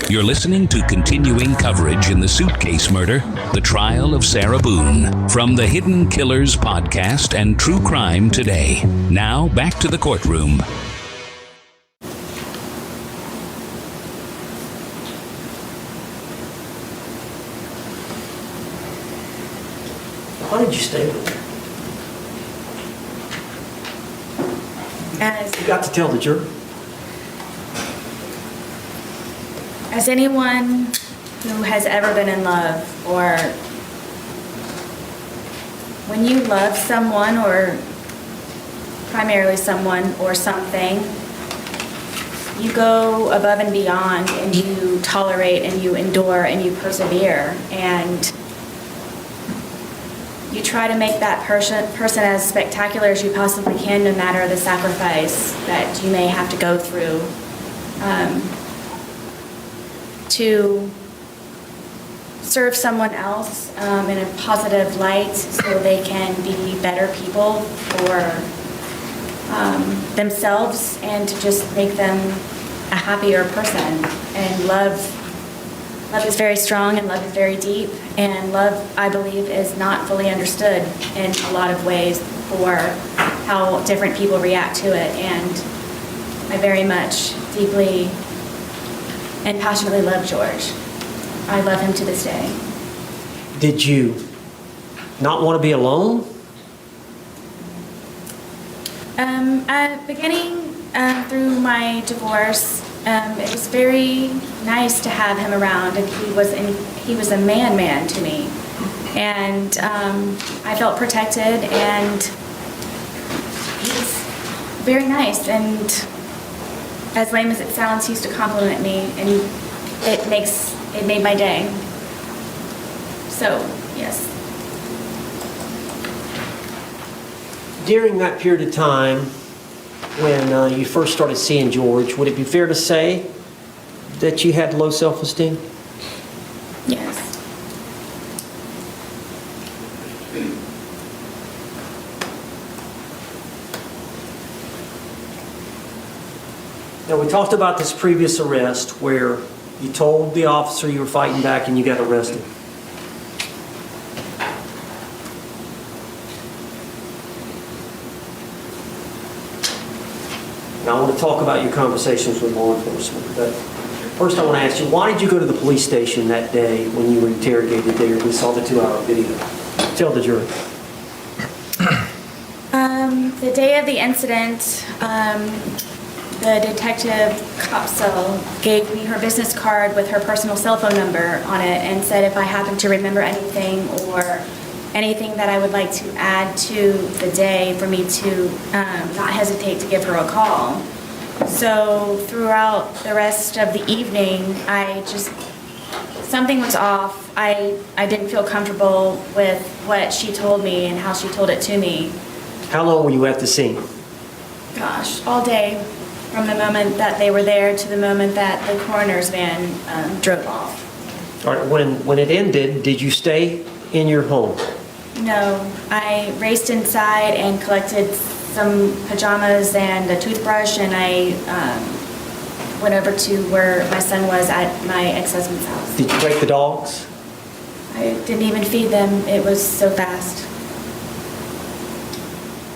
You're listening to continuing coverage in the suitcase murder, the trial of Sarah Boone, from the Hidden Killers podcast and True Crime Today. Now, back to the courtroom. Why did you stay with her? You got to tell the jury. As anyone who has ever been in love, or when you love someone, or primarily someone or something, you go above and beyond, and you tolerate and you endure and you persevere, and you try to make that person as spectacular as you possibly can, no matter the sacrifice that you may have to go through to serve someone else in a positive light so they can be better people for themselves, and to just make them a happier person. And love is very strong, and love is very deep, and love, I believe, is not fully understood in a lot of ways for how different people react to it. And I very much, deeply, and passionately love George. I love him to this day. Did you not want to be alone? Beginning through my divorce, it was very nice to have him around, and he was a man to me, and I felt protected, and he's very nice, and as lame as it sounds, he used to compliment me, and it made my day. So, yes. During that period of time when you first started seeing George, would it be fair to say that you had low self-esteem? Yes. Now, we talked about this previous arrest where you told the officer you were fighting back and you got arrested. Now, I want to talk about your conversations with law enforcement, but first I want to ask you, why did you go to the police station that day when you were interrogated there? We saw the 2-hour video. Tell the jury. The day of the incident, the detective Copsell gave me her business card with her personal cell phone number on it, and said if I happened to remember anything or anything that I would like to add to the day, for me to not hesitate to give her a call. So throughout the rest of the evening, something was off. I didn't feel comfortable with what she told me and how she told it to me. How long were you at the scene? Gosh, all day, from the moment that they were there to the moment that the coroner's van drove off. All right, when it ended, did you stay in your home? No, I raced inside and collected some pajamas and a toothbrush, and I went over to where my son was at my ex-husband's house. Did you wake the dogs? I didn't even feed them. It was so fast.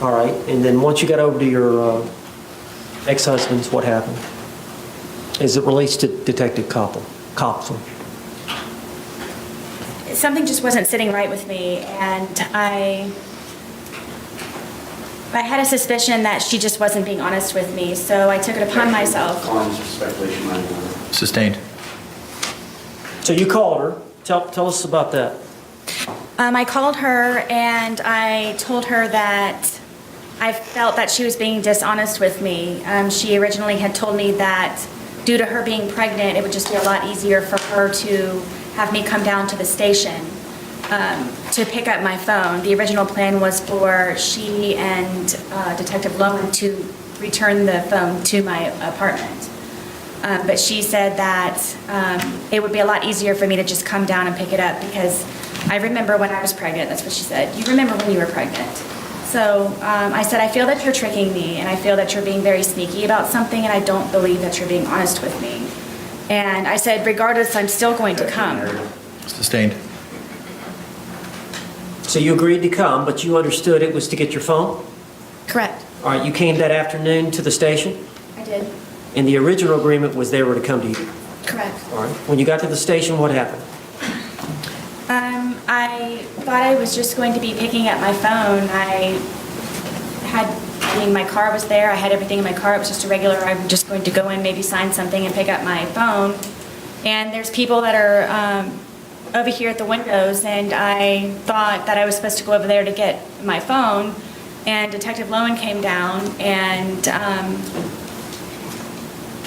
All right, and then once you got over to your ex-husband's, what happened? As it relates to Detective Copsell. Something just wasn't sitting right with me, and I had a suspicion that she just wasn't being honest with me, so I took it upon myself. Sustained. So you called her. Tell us about that. I called her and I told her that I felt that she was being dishonest with me. She originally had told me that due to her being pregnant, it would just be a lot easier for her to have me come down to the station to pick up my phone. The original plan was for she and Detective Loman to return the phone to my apartment. But she said that it would be a lot easier for me to just come down and pick it up, because I remember when I was pregnant. That's what she said. You remember when you were pregnant. So I said, I feel that you're tricking me, and I feel that you're being very sneaky about something, and I don't believe that you're being honest with me. And I said, regardless, I'm still going to come. Sustained. So you agreed to come, but you understood it was to get your phone? Correct. All right, you came that afternoon to the station, I did. and the original agreement was they were to come to you. Correct. All right, when you got to the station, what happened? I thought I was just going to be picking up my phone. My car was there. I had everything in my car. It was just a regular, I'm just going to go in, maybe sign something and pick up my phone. And there's people that are over here at the windows, and I thought that I was supposed to go over there to get my phone. And Detective Lowen came down and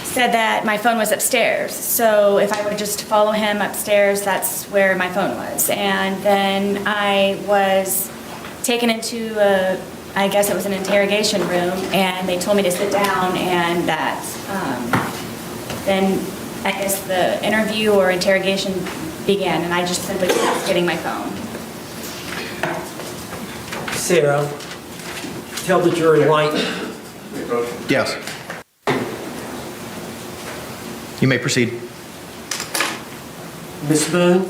said that my phone was upstairs. So if I would just follow him upstairs, that's where my phone was. And then I was taken into I guess it was an interrogation room, and they told me to sit down, and that then I guess the interview or interrogation began, and I just simply was getting my phone. Sarah, tell the jury why. Yes. You may proceed. Miss Boone?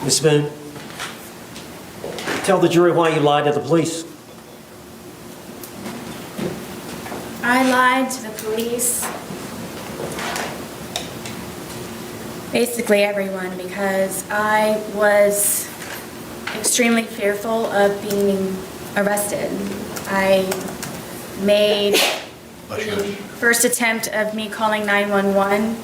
Miss Boone? Tell the jury why you lied to the police. I lied to the police, basically everyone, because I was extremely fearful of being arrested. I made the first attempt of me calling 911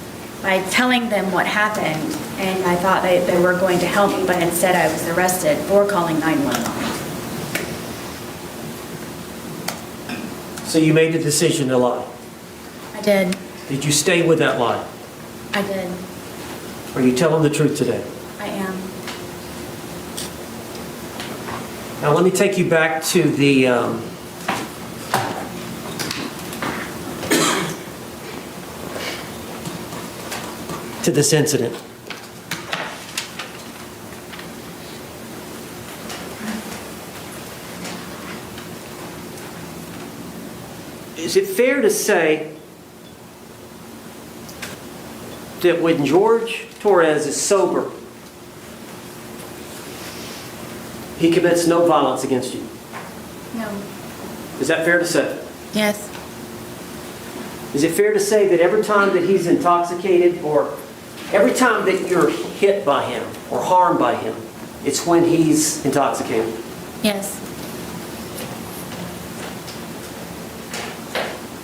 by telling them what happened, and I thought they were going to help me, but instead I was arrested for calling 911. So you made the decision to lie. I did. Did you stay with that lie? I did. Are you telling the truth today? I am. Now let me take you back to this incident. Is it fair to say that when Jorge Torres is sober, he commits no violence against you? No. Is that fair to say? Yes. Is it fair to say that every time that he's intoxicated, or every time that you're hit by him or harmed by him, it's when he's intoxicated? Yes.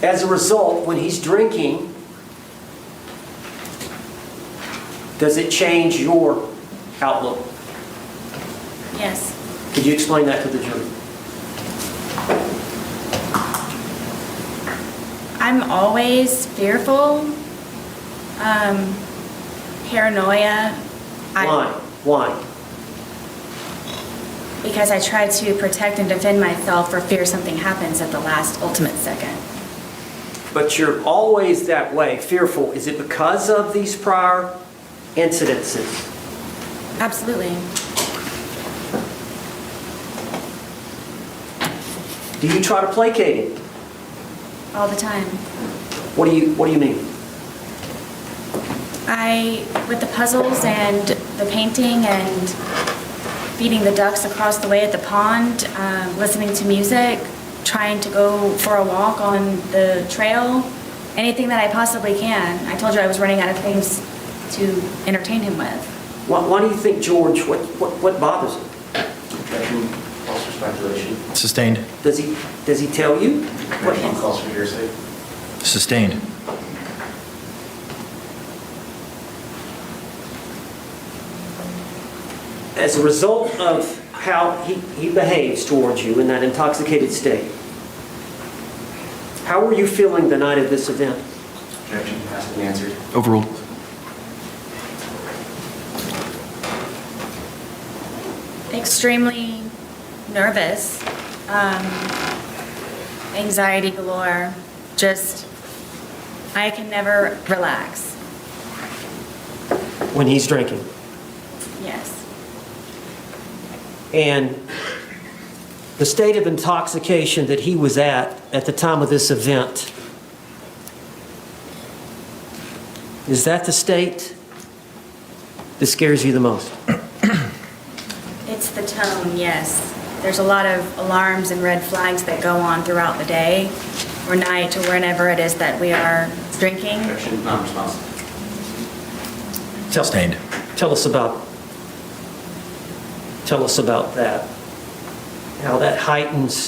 As a result, when he's drinking, does it change your outlook? Yes. Could you explain that to the jury? I'm always fearful, paranoia. Why? Because I try to protect and defend myself for fear something happens at the last ultimate second. But you're always that way, fearful. Is it because of these prior incidences? Absolutely. Do you try to placate him? All the time. What do you mean? With the puzzles and the painting and feeding the ducks across the way at the pond, listening to music, trying to go for a walk on the trail, anything that I possibly can. I told you I was running out of things to entertain him with. Why do you think George, what bothers him? Objection, calls for speculation. Sustained. Does he tell you? Objection, calls for hearsay. Sustained. As a result of how he behaves towards you in that intoxicated state, how were you feeling the night of this event? Objection, asked and answered. Overruled. Extremely nervous, anxiety galore, just, I can never relax. When he's drinking? Yes. And the state of intoxication that he was at the time of this event, Is that the state that scares you the most? It's the tone, yes. There's a lot of alarms and red flags that go on throughout the day or night or whenever it is that we are drinking. Objection, non-responsive. Sustained. Tell us about that. How that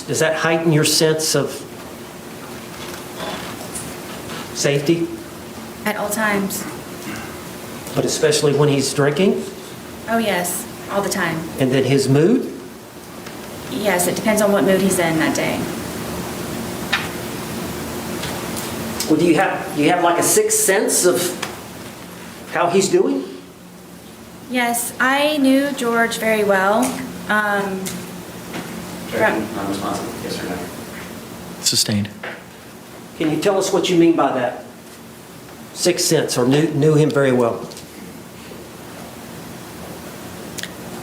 does that heighten your sense of safety? At all times. But especially when he's drinking? Oh, yes, all the time. And then his mood? Yes, it depends on what mood he's in that day. Well, do you have like a sixth sense of how he's doing? Yes, I knew George very well. Objection, non-responsive. Yes or no? Sustained. Can you tell us what you mean by that? Sixth sense, or knew him very well?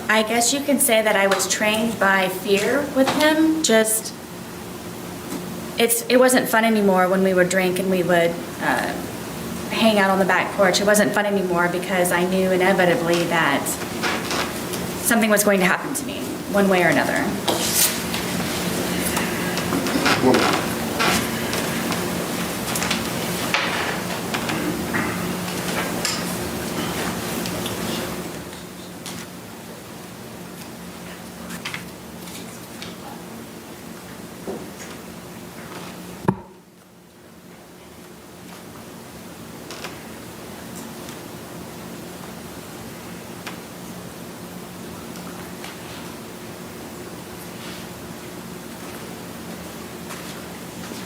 I guess you can say that I was trained by fear with him. Just, it wasn't fun anymore when we would drink and we would hang out on the back porch. It wasn't fun anymore because I knew inevitably that something was going to happen to me, one way or another.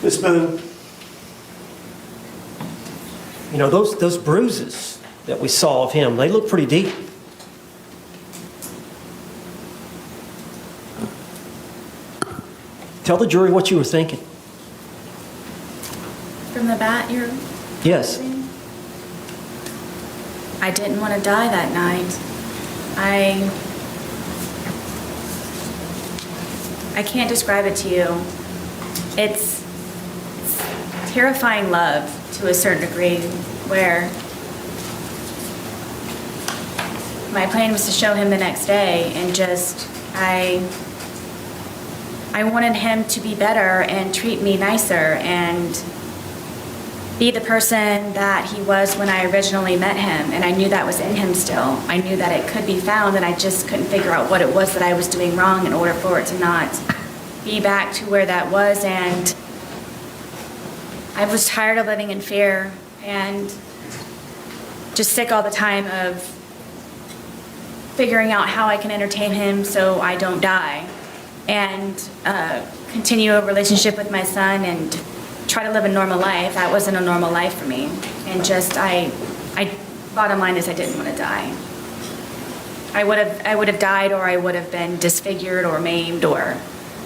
Miss Boone, you know, those bruises that we saw of him, they look pretty deep. Tell the jury what you were thinking. From the bat, you're... Yes. I didn't want to die that night. I can't describe it to you. It's terrifying love to a certain degree, where my plan was to show him the next day, and just I wanted him to be better and treat me nicer and be the person that he was when I originally met him, and I knew that was in him still. I knew that it could be found, and I just couldn't figure out what it was that I was doing wrong in order for it to not be back to where that was. And I was tired of living in fear and just sick all the time of figuring out how I can entertain him so I don't die, and continue a relationship with my son and try to live a normal life. That wasn't a normal life for me. And just, bottom line is I didn't want to die. I would have died, or I would have been disfigured or maimed, or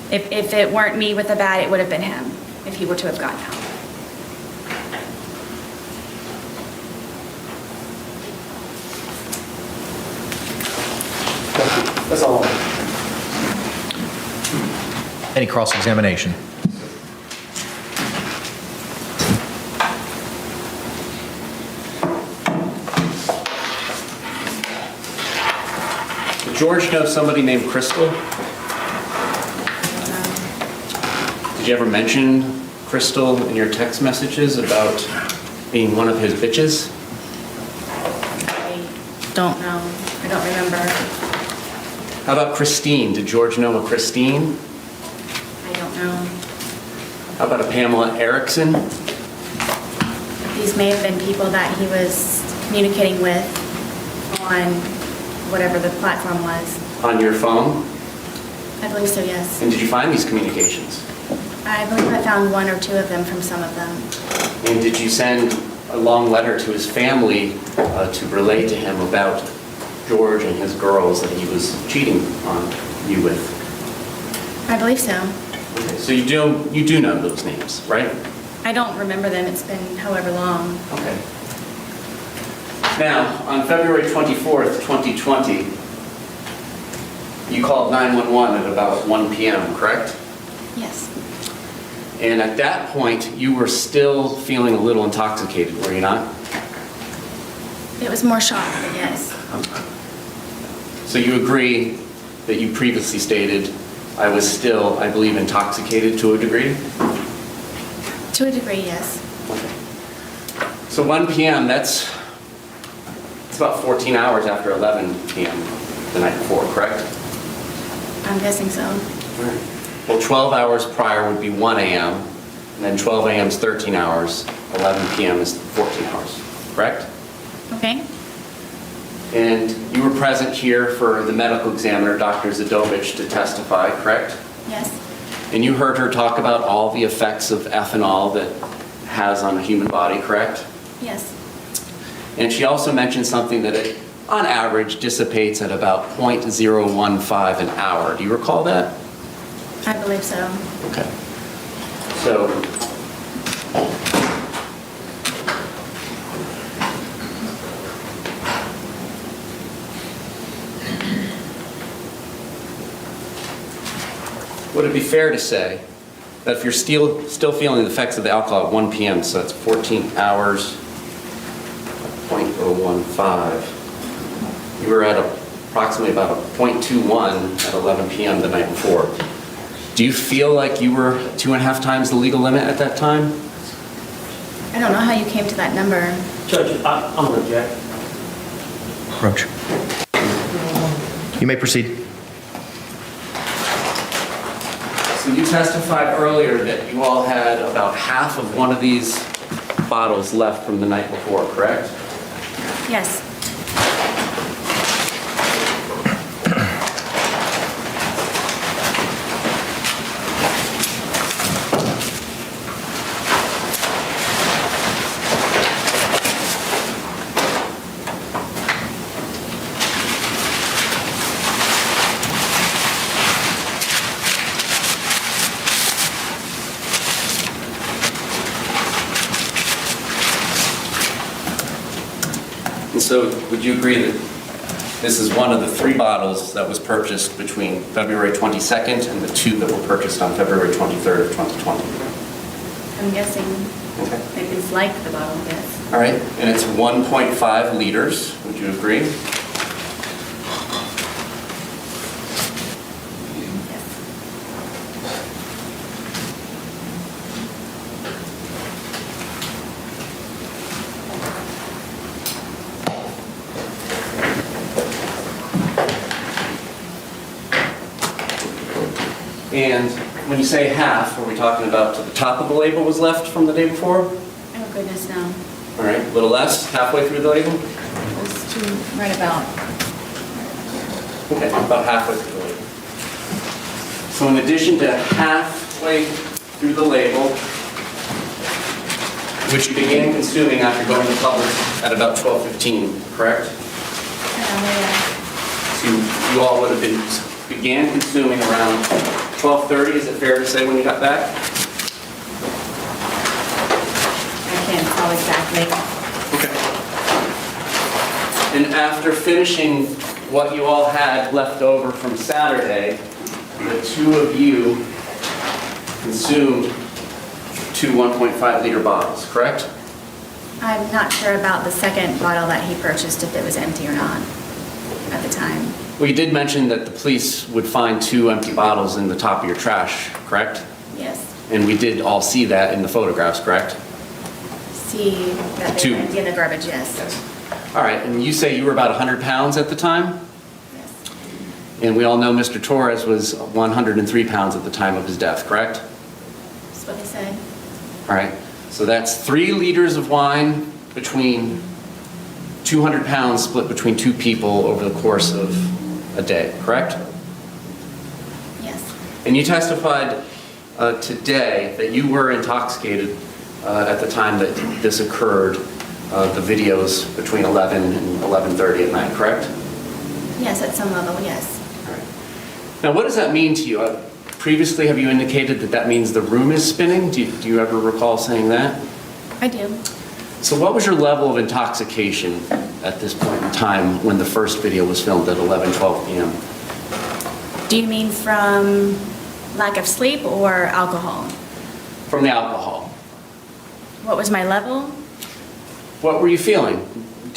if it weren't me with the bat, it would have been him if he were to have gotten out. That's all. Any cross-examination? Did George know somebody named Crystal? Did you ever mention Crystal in your text messages about being one of his bitches? I don't know. I don't remember. How about Christine? Did George know a Christine? I don't know. How about a Pamela Erickson? These may have been people that he was communicating with on whatever the platform was. On your phone? I believe so, yes. And did you find these communications? I believe I found one or two of them from some of them. And did you send a long letter to his family to relay to him about George and his girls that he was cheating on you with? I believe so. Okay, so you do know those names, right? I don't remember them. It's been however long. Okay. Now, on February 24th, 2020, you called 911 at about 1 p.m., correct? Yes. And at that point, you were still feeling a little intoxicated, were you not? It was more shock, but yes. So you agree that you previously stated, I was still, I believe, intoxicated to a degree? To a degree, yes. So 1 p.m., it's about 14 hours after 11 p.m. the night before, correct? I'm guessing so. Well, 12 hours prior would be 1 a.m., and then 12 a.m. is 13 hours, 11 p.m. is 14 hours, correct? Okay? And you were present here for the medical examiner, Dr. Zadovich, to testify, correct? Yes. And you heard her talk about all the effects of ethanol that has on a human body, correct? Yes. And she also mentioned something that it, on average, dissipates at about 0.015 an hour. Do you recall that? I believe so. Okay. So, would it be fair to say that if you're still feeling the effects of the alcohol at 1 p.m., so that's 14 hours, 0.015, you were at approximately about a 0.21 at 11 p.m. the night before. Do you feel like you were 2.5 times the legal limit at that time? I don't know how you came to that number. Judge, I'm going to object. Roach. You may proceed. So you testified earlier that you all had about half of one of these bottles left from the night before, correct? Yes. And so would you agree that this is one of the 3 bottles that was purchased between February 22nd and the 2 that were purchased on February 23rd of 2020? I'm guessing Okay. maybe it's like the bottle, yes. All right, and it's 1.5 liters, would you agree? Yes. And when you say half, are we talking about to the top of the label was left from the day before? Oh, goodness, no. All right, a little less, halfway through the label? It was right about. Okay, about halfway through the label. So in addition to halfway through the label, which you began consuming after going to Publix at about 12:15, correct? So you all would have began consuming around 12:30, is it fair to say, when you got back? I can't tell exactly. Okay. And after finishing what you all had left over from Saturday, the 2 of you consumed 2 1.5 liter bottles, correct? I'm not sure about the second bottle that he purchased, if it was empty or not at the time. Well, you did mention that the police would find 2 empty bottles in the top of your trash, correct? Yes. And we did all see that in the photographs, correct? See that they Two. were empty in the garbage, yes. All right, and you say you were about 100 pounds at the time? Yes. And we all know Mr. Torres was 103 pounds at the time of his death, correct? That's what they said. All right, so that's 3 liters of wine between 200 pounds split between 2 people over the course of a day, correct? Yes. And you testified today that you were intoxicated at the time that this occurred, the videos between 11 and 11:30 at night, correct? Yes, at some level, yes. All right. Now, what does that mean to you? Previously, have you indicated that that means the room is spinning? Do you ever recall saying that? I do. So what was your level of intoxication at this point in time when the first video was filmed at 11:12 p.m.? Do you mean from lack of sleep or alcohol? From the alcohol. What was my level? What were you feeling?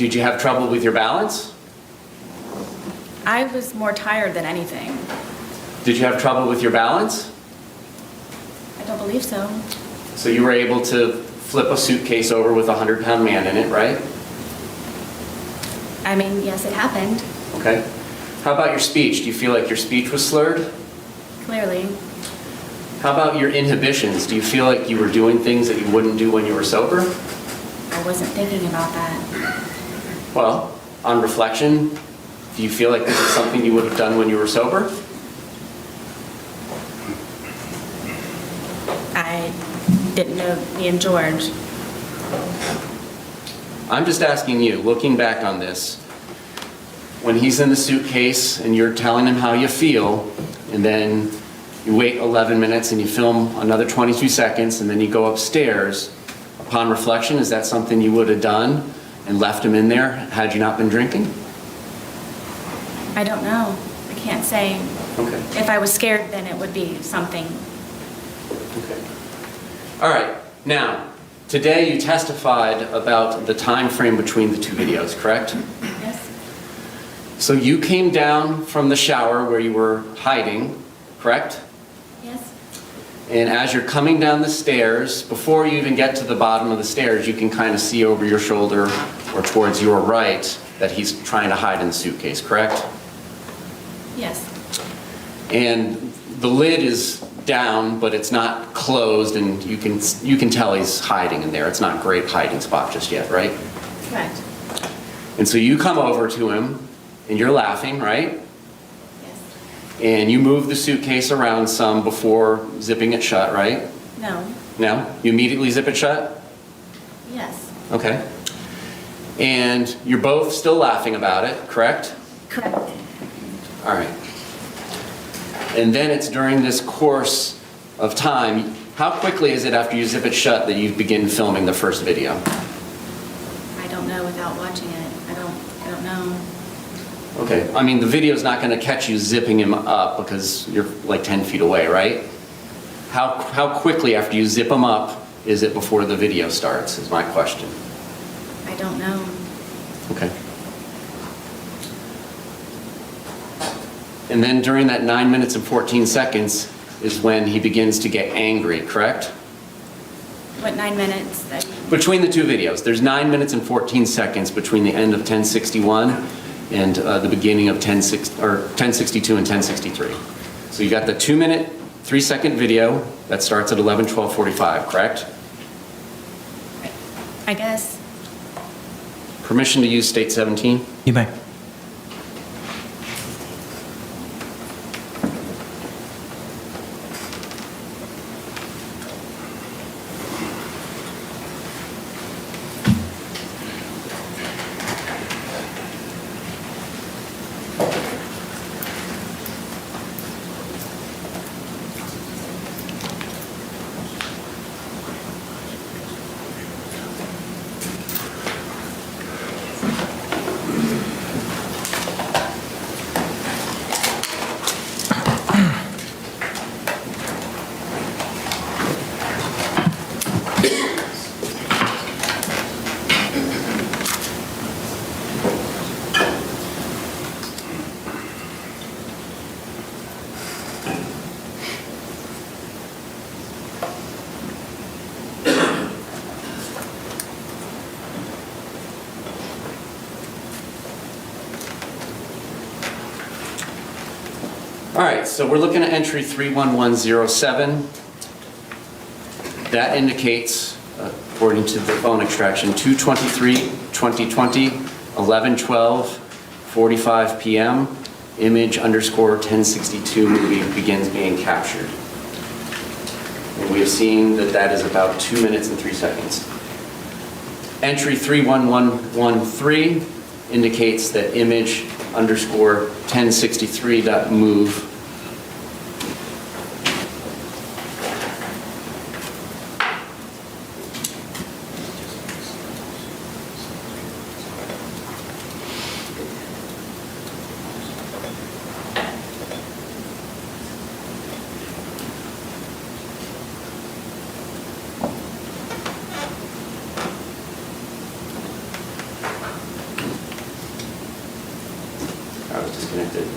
Did you have trouble with your balance? I was more tired than anything. Did you have trouble with your balance? I don't believe so. So you were able to flip a suitcase over with a 100-pound man in it, right? I mean, yes, it happened, Okay. How about your speech? Do you feel like your speech was slurred? clearly. How about your inhibitions? Do you feel like you were doing things that you wouldn't do when you were sober? I wasn't thinking about that. Well, on reflection, do you feel like this is something you would have done when you were sober? I didn't know me and George. I'm just asking you, looking back on this, when he's in the suitcase and you're telling him how you feel, and then you wait 11 minutes and you film another 22 seconds, and then you go upstairs, upon reflection, is that something you would have done and left him in there had you not been drinking? I don't know. I can't say. Okay. If I was scared, then it would be something. Okay. All right. Now, today you testified about the time frame between the two videos, correct? Yes? So you came down from the shower where you were hiding, correct? Yes? And as you're coming down the stairs, before you even get to the bottom of the stairs, you can kind of see over your shoulder or towards your right that he's trying to hide in the suitcase, correct? Yes. And the lid is down, but it's not closed, and you can tell he's hiding in there. It's not a great hiding spot just yet, right? Correct. And so you come over to him, and you're laughing, right? Yes. And you move the suitcase around some before zipping it shut, right? No. No? You immediately zip it shut? Yes. Okay. And you're both still laughing about it, correct? Correct. All right. And then it's during this course of time, how quickly is it after you zip it shut that you begin filming the first video? I don't know without watching it. I don't know. Okay, I mean, the video's not going to catch you zipping him up because you're like 10 feet away, right? How quickly after you zip him up is it before the video starts, is my question. I don't know. Okay. And then during that 9 minutes and 14 seconds is when he begins to get angry, correct? What, 9 minutes? Between the two videos, there's 9 minutes and 14 seconds between the end of 1061 and the beginning of 1062 and 1063. So you got the 2 minute, 3 second video that starts at 11:12:45, correct? I guess. Permission to use state 17? You may. All right, so we're looking at entry 31107. That indicates, according to the phone extraction, 2/23/2020, 11:12:45 p.m. Image underscore 1062 movie begins being captured. And we have seen that that is about 2 minutes and 3 seconds. Entry 31113 indicates that image underscore 1063.move I was disconnected.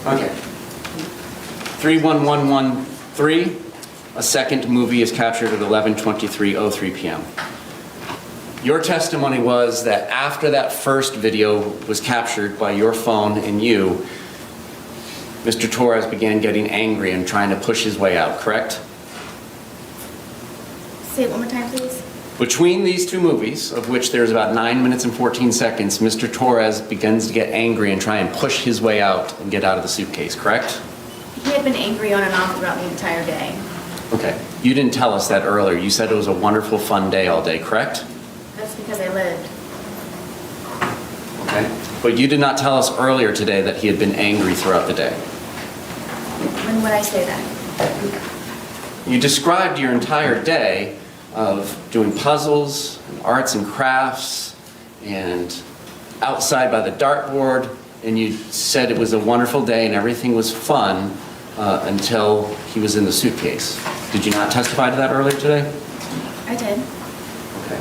Okay. 31113, a second movie is captured at 11:23:03 p.m. Your testimony was that after that first video was captured by your phone and you, Mr. Torres began getting angry and trying to push his way out, correct? Say it one more time, please. Between these two movies, of which there's about 9 minutes and 14 seconds, Mr. Torres begins to get angry and try and push his way out and get out of the suitcase, correct? He had been angry on and off throughout the entire day. Okay. You didn't tell us that earlier. You said it was a wonderful, fun day all day, correct? That's because I lived. Okay. But you did not tell us earlier today that he had been angry throughout the day. When would I say that? You described your entire day of doing puzzles and arts and crafts and outside by the dartboard, and you said it was a wonderful day and everything was fun until he was in the suitcase. Did you not testify to that earlier today? I did. Okay.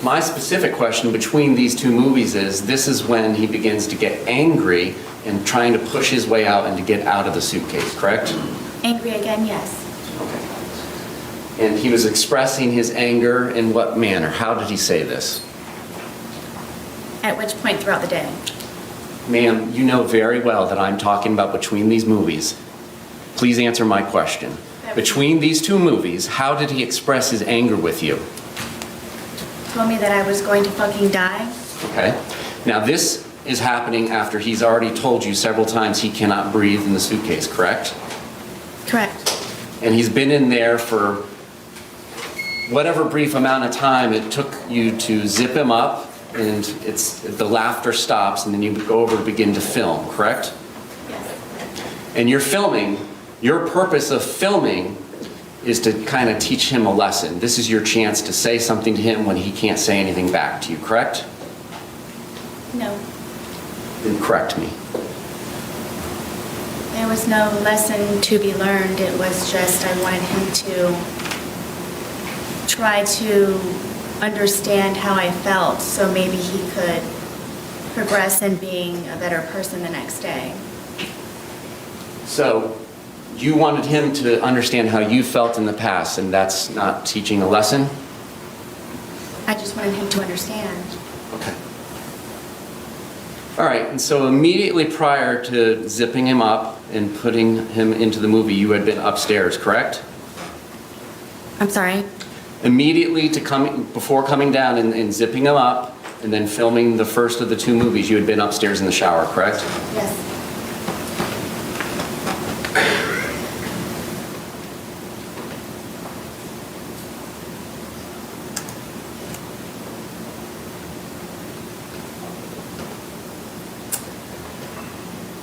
My specific question between these two movies is, this is when he begins to get angry and trying to push his way out and to get out of the suitcase, correct? Angry again, yes. Okay. And he was expressing his anger in what manner? How did he say this? At which point throughout the day? Ma'am, you know very well that I'm talking about between these movies. Please answer my question. Between these two movies, how did he express his anger with you? Told me that I was going to fucking die. Okay. Now this is happening after he's already told you several times he cannot breathe in the suitcase, correct? Correct. And he's been in there for whatever brief amount of time it took you to zip him up, and the laughter stops, and then you go over and begin to film, correct? Yes. And you're filming, your purpose of filming is to kind of teach him a lesson. This is your chance to say something to him when he can't say anything back to you, correct? No. Then correct me. There was no lesson to be learned. It was just I wanted him to try to understand how I felt so maybe he could progress in being a better person the next day. So you wanted him to understand how you felt in the past, and that's not teaching a lesson? I just wanted him to understand. Okay. All right, and so immediately prior to zipping him up and putting him into the movie, you had been upstairs, correct? I'm sorry? Immediately before coming down and zipping him up and then filming the first of the two movies, you had been upstairs in the shower, correct? Yes.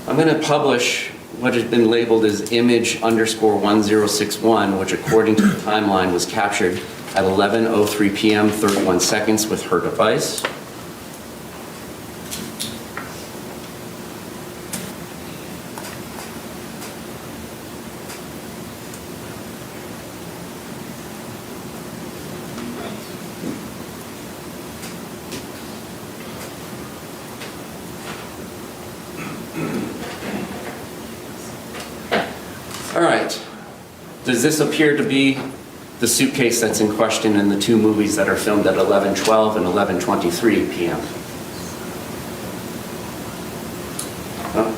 I'm going to publish what has been labeled as image_1061, which according to the timeline was captured at 11:03 p.m. 31 seconds with her device. All right. Does this appear to be the suitcase that's in question in the two movies that are filmed at 11:12 and 11:23 p.m.? Oh.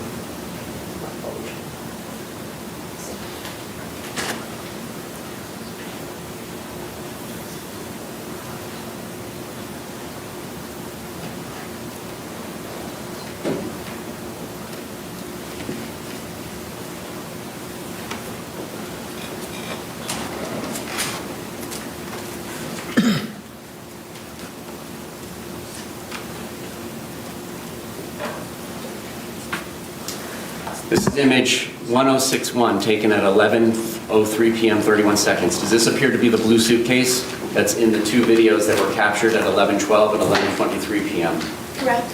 This is image 1061 taken at 11:03 p.m. 31 seconds. Does this appear to be the blue suitcase that's in the two videos that were captured at 11:12 and 11:23 p.m.? Correct.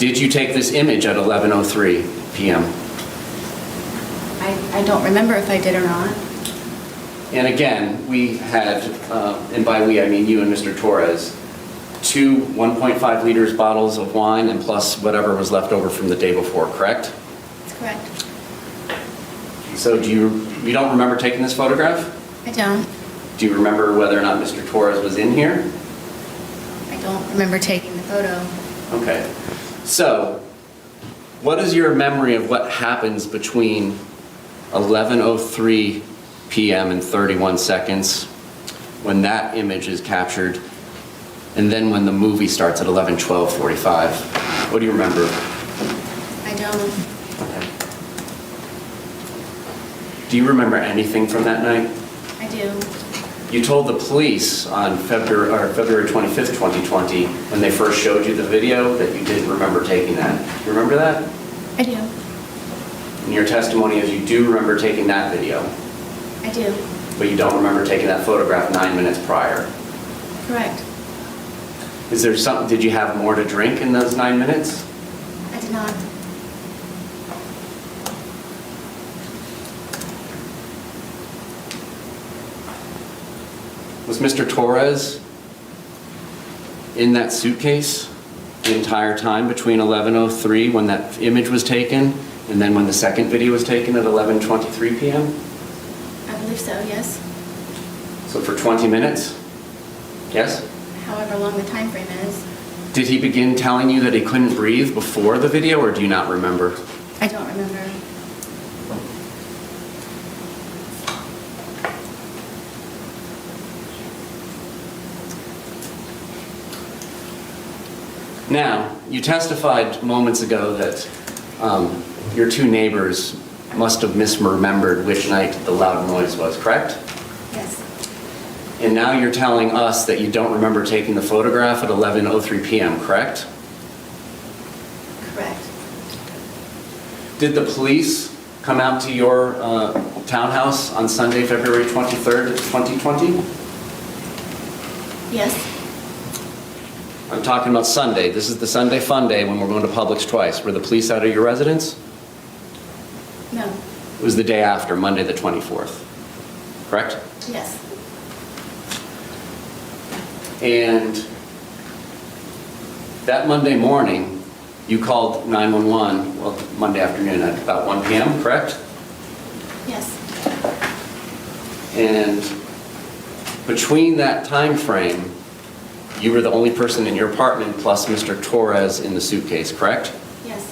Did you take this image at 11:03 p.m.? I don't remember if I did or not. And again, we had, and by we I mean you and Mr. Torres, two 1.5 liters bottles of wine and plus whatever was left over from the day before, correct? That's correct. So you don't remember taking this photograph? I don't. Do you remember whether or not Mr. Torres was in here? I don't remember taking the photo. Okay. So, what is your memory of what happens between 11:03 p.m. and 31 seconds when that image is captured, and then when the movie starts at 11:12:45? What do you remember? I don't. Do you remember anything from that night? I do. You told the police on February 25th, 2020, when they first showed you the video, that you didn't remember taking that. You remember that? I do. And your testimony is you do remember taking that video, I do. but you don't remember taking that photograph 9 minutes prior. Correct. Is there something, did you have more to drink in those 9 minutes? I did not. Was Mr. Torres in that suitcase the entire time between 11:03 when that image was taken and then when the second video was taken at 11:23 p.m.? I believe so, yes. So for 20 minutes? Yes? However long the time frame is. Did he begin telling you that he couldn't breathe before the video, or do you not remember? I don't remember. Now, you testified moments ago that your two neighbors must have misremembered which night the loud noise was, correct? Yes. And now you're telling us that you don't remember taking the photograph at 11:03 p.m., correct? Correct. Did the police come out to your townhouse on Sunday, February 23rd, 2020? Yes. I'm talking about Sunday. This is the Sunday fun day when we're going to Publix twice. Were the police out of your residence? No. It was the day after, Monday the 24th, correct? Yes. And that Monday morning, you called 911, well, Monday afternoon at about 1 p.m., correct? Yes. And between that time frame, you were the only person in your apartment plus Mr. Torres in the suitcase, correct? Yes.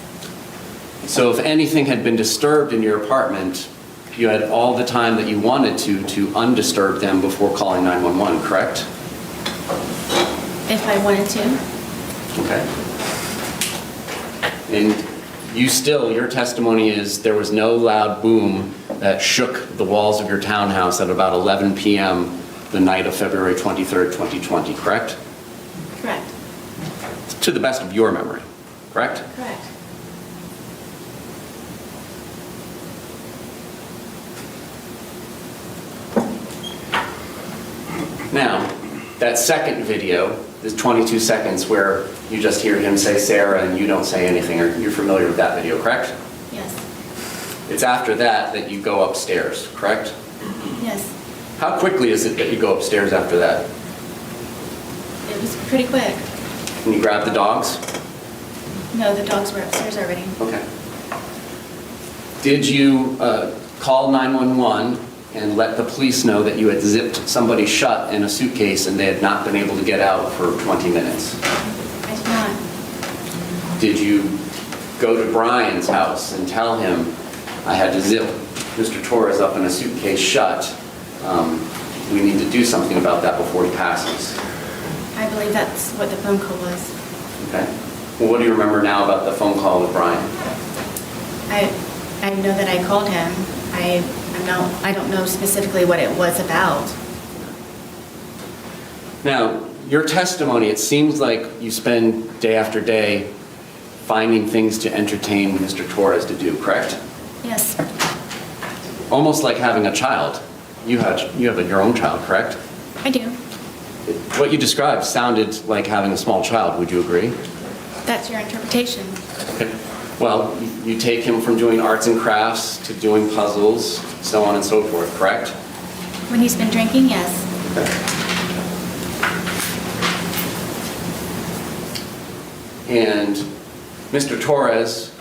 So if anything had been disturbed in your apartment, you had all the time that you wanted to undisturb them before calling 911, correct? If I wanted to. Okay. And your testimony is there was no loud boom that shook the walls of your townhouse at about 11 p.m. the night of February 23rd, 2020, correct? Correct. To the best of your memory, correct? Correct. Now, that second video is 22 seconds where you just hear him say Sarah and you don't say anything, or you're familiar with that video, correct? Yes. It's after that you go upstairs, correct? Yes. How quickly is it that you go upstairs after that? It was pretty quick. Can you grab the dogs? No, the dogs were upstairs already. Okay. Did you call 911 and let the police know that you had zipped somebody shut in a suitcase and they had not been able to get out for 20 minutes? I did not. Did you go to Brian's house and tell him, I had to zip Mr. Torres up in a suitcase shut? We need to do something about that before he passes. I believe that's what the phone call was. Okay. Well, what do you remember now about the phone call with Brian? I know that I called him. I don't know specifically what it was about. Now, your testimony, it seems like you spend day after day finding things to entertain Mr. Torres to do, correct? Yes, Almost like having a child. You have your own child, correct? I do. What you described sounded like having a small child, would you agree? That's your interpretation. Okay. Well, you take him from doing arts and crafts to doing puzzles, so on and so forth, correct? When he's been drinking, yes. And Mr. Torres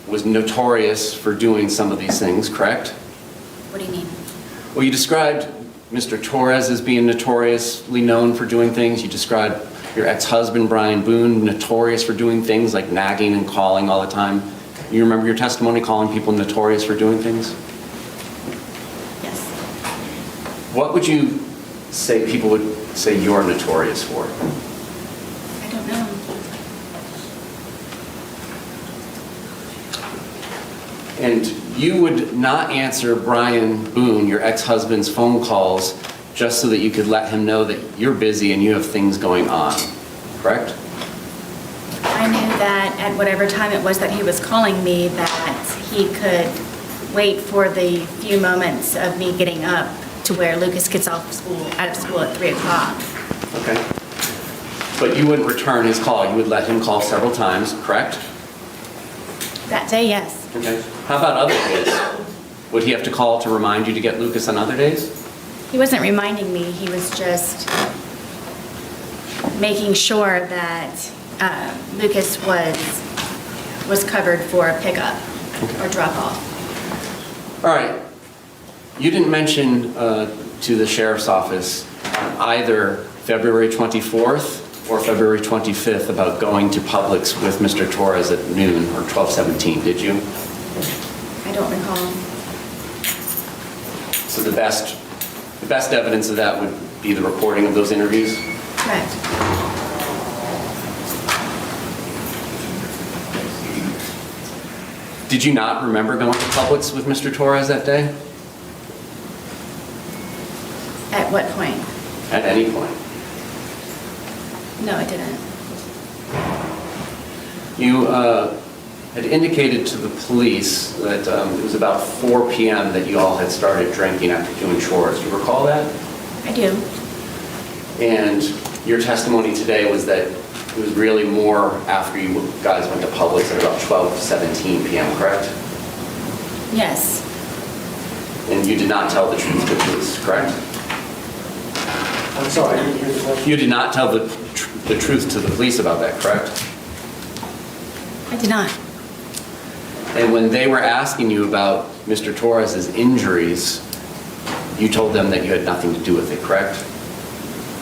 was notorious for doing some of these things, correct? What do you mean? Well, you described Mr. Torres as being notoriously known for doing things. You described your ex-husband, Brian Boone, notorious for doing things like nagging and calling all the time. You remember your testimony calling people notorious for doing things? Yes. What would you say people would say you're notorious for? I don't know. And you would not answer Brian Boone, your ex-husband's phone calls, just so that you could let him know that you're busy and you have things going on, correct? I knew that at whatever time it was that he was calling me, that he could wait for the few moments of me getting up to where Lucas gets out of school at 3 o'clock. Okay. But you wouldn't return his call. You would let him call several times, correct? That day, yes. Okay. How about other days? Would he have to call to remind you to get Lucas on other days? He wasn't reminding me, he was just making sure that Lucas was covered for a pickup or drop-off. All right. You didn't mention to the sheriff's office either February 24th or February 25th about going to Publix with Mr. Torres at noon or 12:17, did you? I don't recall. So the best evidence of that would be the recording of those interviews? Correct. Did you not remember going to Publix with Mr. Torres that day? At what point? At any point? No, I didn't. You had indicated to the police that it was about 4 p.m. that you all had started drinking after doing chores. Do you recall that? I do. And your testimony today was that it was really more after you guys went to Publix at about 12:17 p.m., correct? Yes. And you did not tell the truth to the police, correct? I'm sorry, I didn't hear the question. You did not tell the truth to the police about that, correct? I did not. And when they were asking you about Mr. Torres's injuries, you told them that you had nothing to do with it, correct?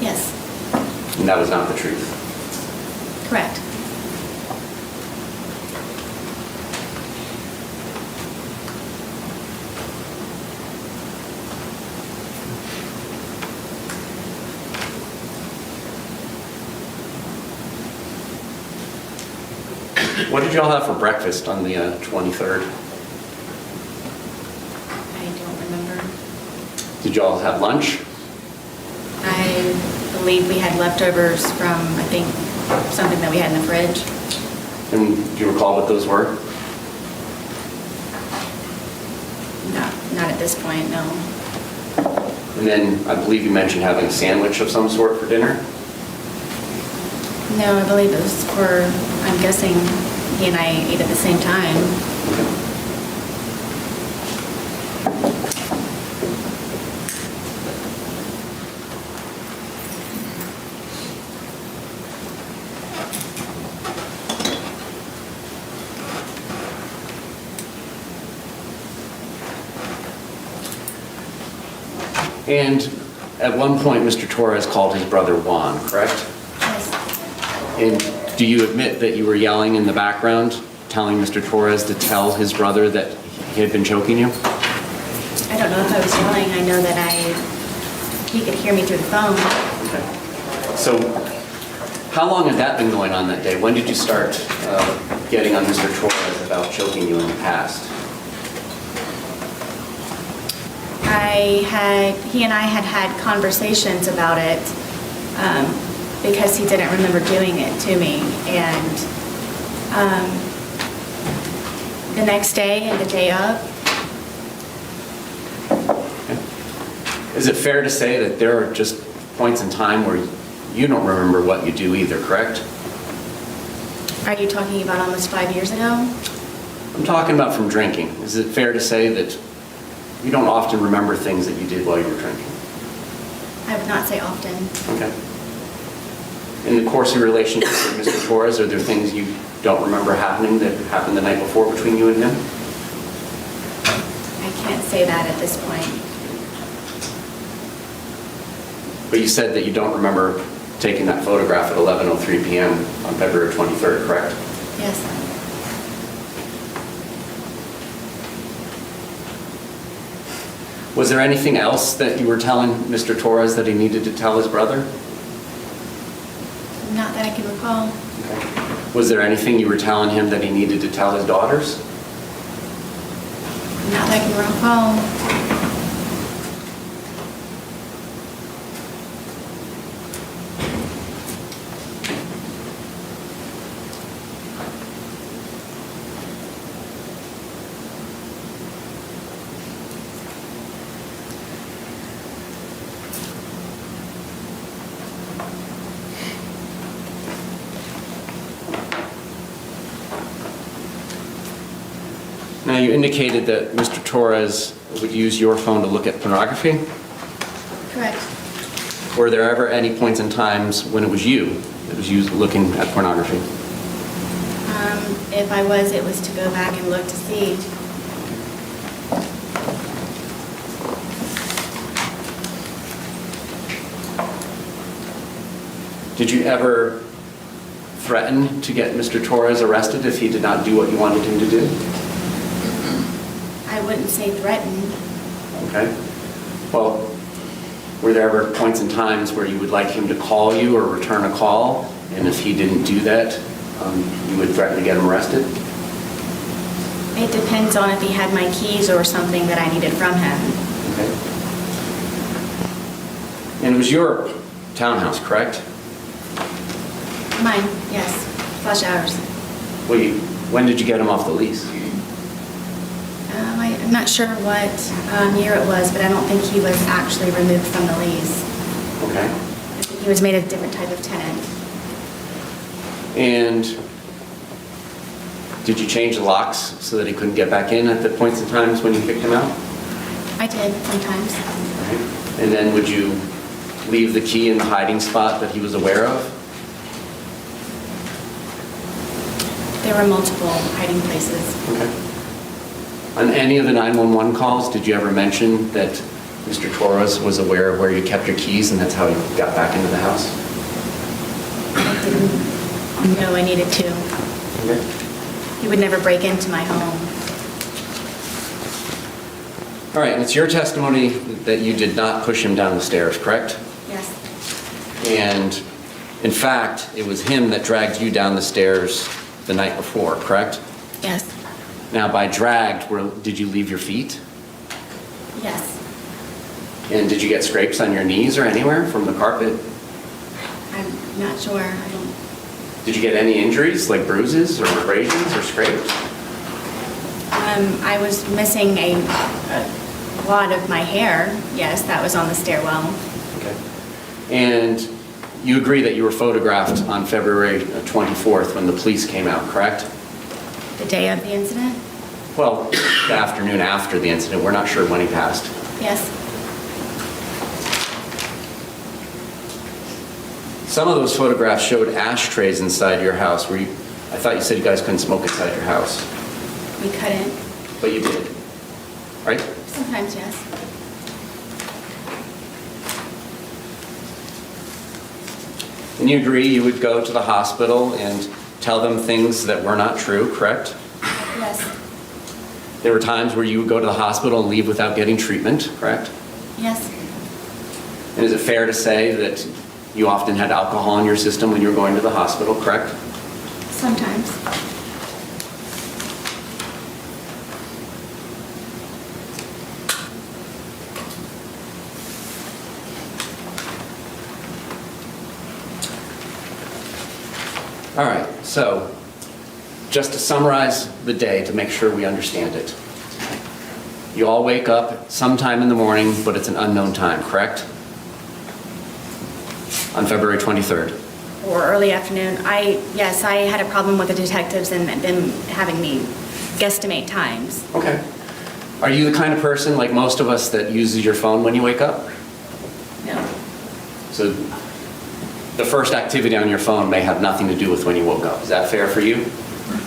Yes. And that was not the truth. Correct. What did you all have for breakfast on the 23rd? I don't remember. Did you all have lunch? I believe we had leftovers from, I think, something that we had in the fridge. And do you recall what those were? No, not at this point, no. And then I believe you mentioned having a sandwich of some sort for dinner? No, I believe it was for, I'm guessing he and I ate at the same time. And at one point, Mr. Torres called his brother Juan, correct? Yes. And do you admit that you were yelling in the background, telling Mr. Torres to tell his brother that he had been choking you? I don't know if I was yelling. I know that he could hear me through the phone. Okay. So how long had that been going on that day? When did you start getting on Mr. Torres about choking you in the past? He and I had conversations about it because he didn't remember doing it to me. And The next day and the day of. Is it fair to say that there are just points in time where you don't remember what you do either, correct? Are you talking about almost 5 years ago? I'm talking about from drinking. Is it fair to say that you don't often remember things that you did while you were drinking? I would not say often. Okay. In the course of your relationship with Mr. Torres, are there things you don't remember happening that happened the night before between you and him? I can't say that at this point. But you said that you don't remember taking that photograph at 11:03 p.m. on February 23rd, correct? Yes. Was there anything else that you were telling Mr. Torres that he needed to tell his brother? Not that I can recall. Okay. Was there anything you were telling him that he needed to tell his daughters? Not that I can recall. Now, you indicated that Mr. Torres would use your phone to look at pornography. Correct. Were there ever any points in times when it was you that was used looking at pornography? If I was, it was to go back and look to see. Did you ever threaten to get Mr. Torres arrested if he did not do what you wanted him to do? I wouldn't say threaten. Okay. Well, were there ever points in times where you would like him to call you or return a call, and if he didn't do that, you would threaten to get him arrested? It depends on if he had my keys or something that I needed from him. Okay. And it was your townhouse, correct? Mine, yes. Flush hours. Well, when did you get him off the lease? I'm not sure what year it was, but I don't think he was actually removed from the lease. Okay. I think he was made a different type of tenant. And did you change the locks so that he couldn't get back in at the points in times when you kicked him out? I did sometimes. Right. And then would you leave the key in the hiding spot that he was aware of? There were multiple hiding places. Okay. On any of the 911 calls, did you ever mention that Mr. Torres was aware of where you kept your keys and that's how he got back into the house? I didn't know I needed to. Okay. He would never break into my home. All right, and it's your testimony that you did not push him down the stairs, correct? Yes. And in fact, it was him that dragged you down the stairs the night before, correct? Yes. Now, by dragged, did you leave your feet? Yes. And did you get scrapes on your knees or anywhere from the carpet? I'm not sure. I don't. Did you get any injuries, like bruises or abrasions or scrapes? I was missing a lot of my hair. Yes, that was on the stairwell. Okay. And you agree that you were photographed on February 24th when the police came out, correct? The day of the incident? Well, the afternoon after the incident. We're not sure when he passed. Yes. Some of those photographs showed ashtrays inside your house. I thought you said you guys couldn't smoke inside your house. We couldn't. But you did, right? Sometimes, yes. And you agree you would go to the hospital and tell them things that were not true, correct? Yes. There were times where you would go to the hospital and leave without getting treatment, correct? Yes. And is it fair to say that you often had alcohol in your system when you were going to the hospital, correct? Sometimes. All right, so just to summarize the day to make sure we understand it. You all wake up sometime in the morning, but it's an unknown time, correct? On February 23rd. Or early afternoon. Yes, I had a problem with the detectives and them having me guesstimate times. Okay. Are you the kind of person, like most of us, that uses your phone when you wake up? No. So the first activity on your phone may have nothing to do with when you woke up. Is that fair for you?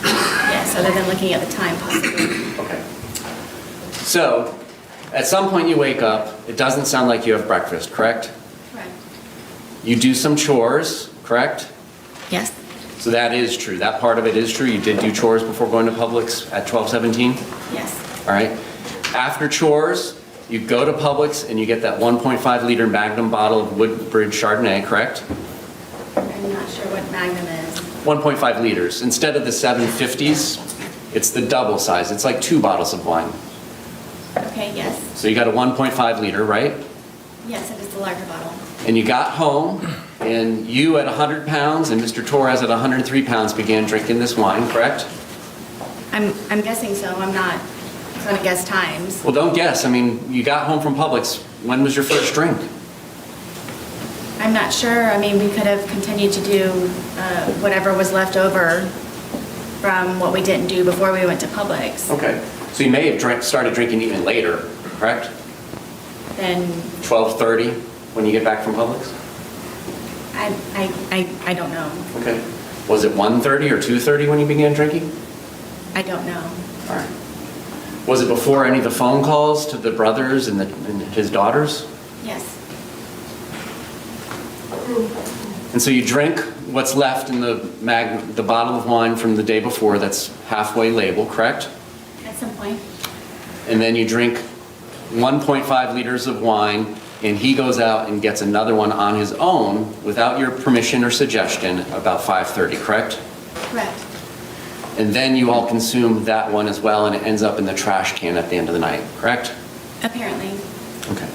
Yes, other than looking at the time possibly. Okay. So, at some point you wake up, it doesn't sound like you have breakfast, correct? Correct. You do some chores, correct? Yes. So that is true. That part of it is true. You did do chores before going to Publix at 12:17? Yes. All right. After chores, you go to Publix and you get that 1.5 liter Magnum bottle of Woodbridge Chardonnay, correct? I'm not sure what Magnum is. 1.5 liters. Instead of the 750s, it's the double size. It's like 2 bottles of wine. Okay, yes. So you got a 1.5 liter, right? Yes, it is the larger bottle. And you got home, and you at 100 pounds and Mr. Torres at 103 pounds began drinking this wine, correct? I'm guessing so. I'm not going to guess times. Well, don't guess. I mean, you got home from Publix. When was your first drink? I'm not sure. I mean, we could have continued to do whatever was left over from what we didn't do before we went to Publix. Okay. So you may have started drinking even later, correct? Then 12:30 when you get back from Publix? I don't know. Okay. Was it 1:30 or 2:30 when you began drinking? I don't know. All right. Was it before any of the phone calls to the brothers and his daughters? Yes. And so you drink what's left in the bottle of wine from the day before that's halfway labeled, correct? At some point. And then you drink 1.5 liters of wine, and he goes out and gets another one on his own without your permission or suggestion about 5:30, correct? Correct. And then you all consume that one as well, and it ends up in the trash can at the end of the night, correct? Apparently. Okay.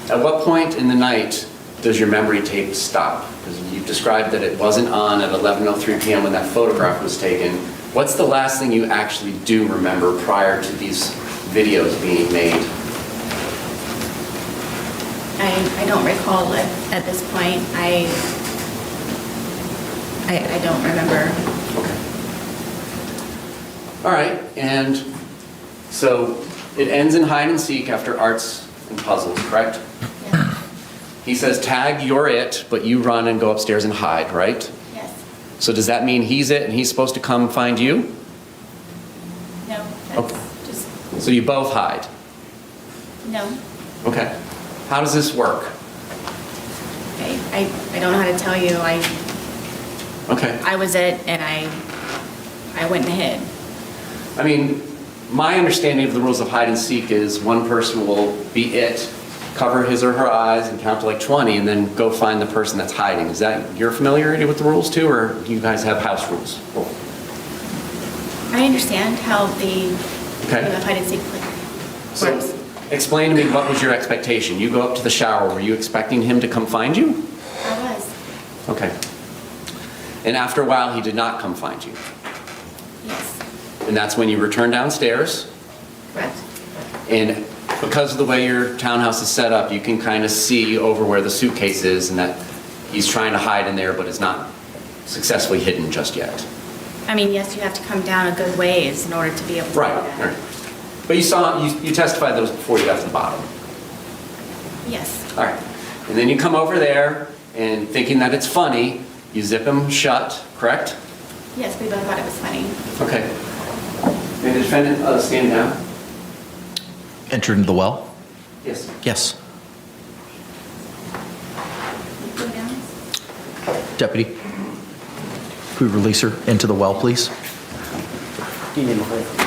At what point in the night does your memory tape stop? Because you've described that it wasn't on at 11:03 p.m. when that photograph was taken. What's the last thing you actually do remember prior to these videos being made? I don't recall it at this point. I don't remember. Okay. All right, and so it ends in hide and seek after arts and puzzles, correct? Yeah. He says, tag, you're it, but you run and go upstairs and hide, right? Yes. So does that mean he's it and he's supposed to come find you? No. That's Okay. just So you both hide? no. Okay. How does this work? I don't know how to tell you. Okay. I was it, and I went and hid. I mean, my understanding of the rules of hide and seek is one person will be it, cover his or her eyes and count to like 20 and then go find the person that's hiding. Is that your familiarity with the rules too, or do you guys have house rules? I understand how the Okay. game of hide and seek works. So explain to me, what was your expectation? You go up to the shower, were you expecting him to come find you? I was. Okay. And after a while, he did not come find you. Yes. And that's when you return downstairs. Correct. And because of the way your townhouse is set up, you can kind of see over where the suitcase is and that he's trying to hide in there, but it's not successfully hidden just yet. I mean, yes, you have to come down a good ways in order to be able to Right. do that. Right. But you testified that was before you got to the bottom. Yes. All right. And then you come over there and thinking that it's funny, you zip him shut, correct? Yes, we both thought it was funny. Okay. May the defendant stand down? Enter into the well? Yes. Yes. Go down. Deputy, could we release her into the well, please? Do you need my phone?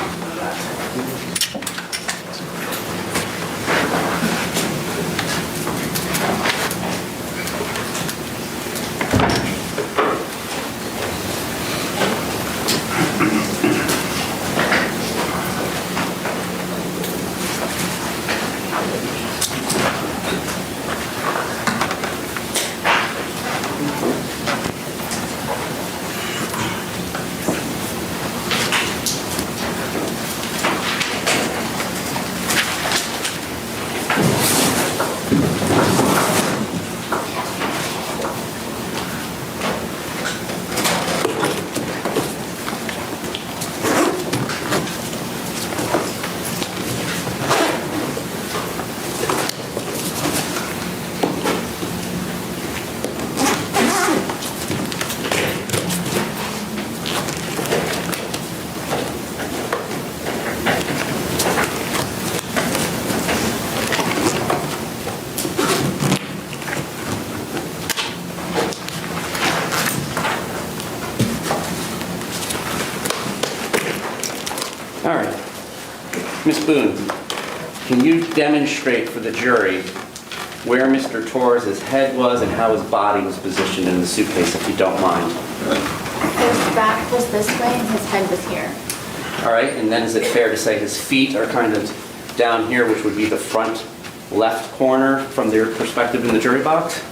Boone, can you demonstrate for the jury where Mr. Torres' head was and how his body was positioned in the suitcase, if you don't mind? His back was this way and his head was here. All right, and then is it fair to say his feet are kind of down here, which would be the front left corner from their perspective in the jury box?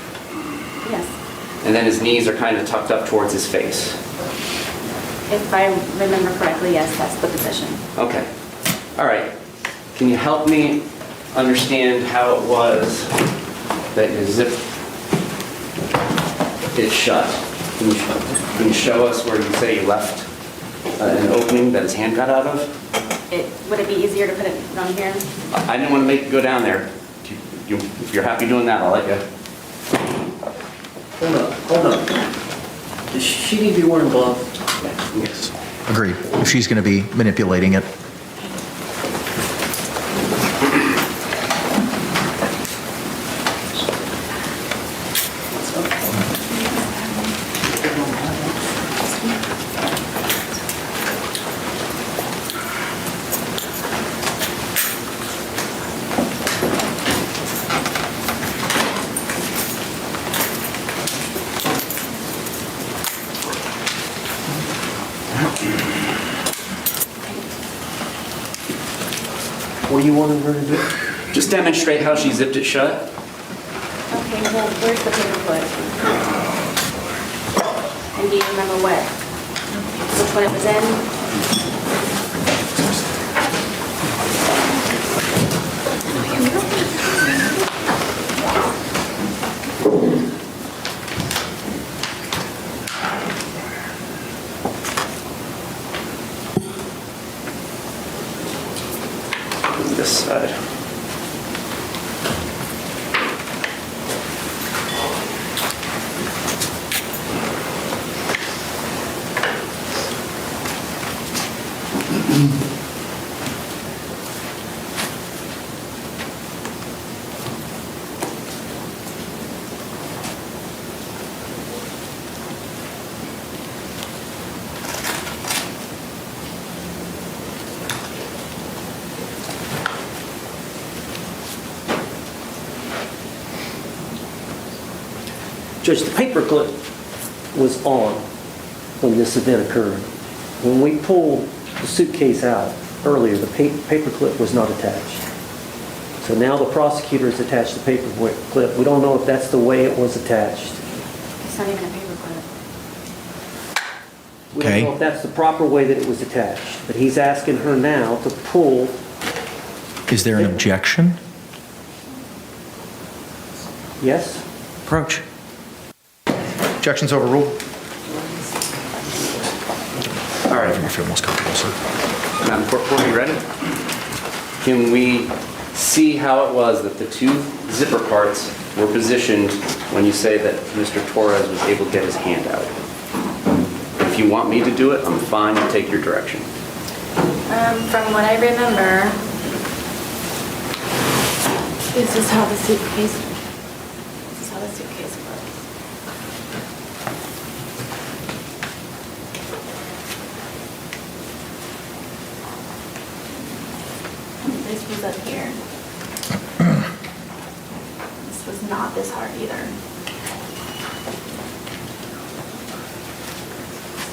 Yes. And then his knees are kind of tucked up towards his face. If I remember correctly, yes, that's the position. Okay. All right. Can you help me understand how it was that you zipped it shut? Can you show us where you say you left an opening that his hand got out of? Would it be easier to put it on here? I didn't want to make you go down there. If you're happy doing that, I'll let you. Hold on. Does she need to be wearing gloves? Yes. Agreed. If she's going to be manipulating it. What do you want her to do? Just demonstrate how she zipped it shut. Okay, well, where's the paper clip? And do you remember which one it was in? This side. Judge, the paperclip was on when this event occurred. When we pulled the suitcase out earlier, the paperclip was not attached. So now the prosecutors attached the paperclip. We don't know if that's the way it was attached. It's not even a paper clip. We don't know if that's the proper way that it was attached. But he's asking her now to pull. Is there an objection? Yes? Approach. Objection's overruled. All right. If you feel most comfortable, sir. Madam Court Reporter, you ready? Can we see how it was that the two zipper parts were positioned when you say that Mr. Torres was able to get his hand out? If you want me to do it, I'm fine to take your direction. From what I remember, this is how the suitcase was. This was up here. This was not this hard either.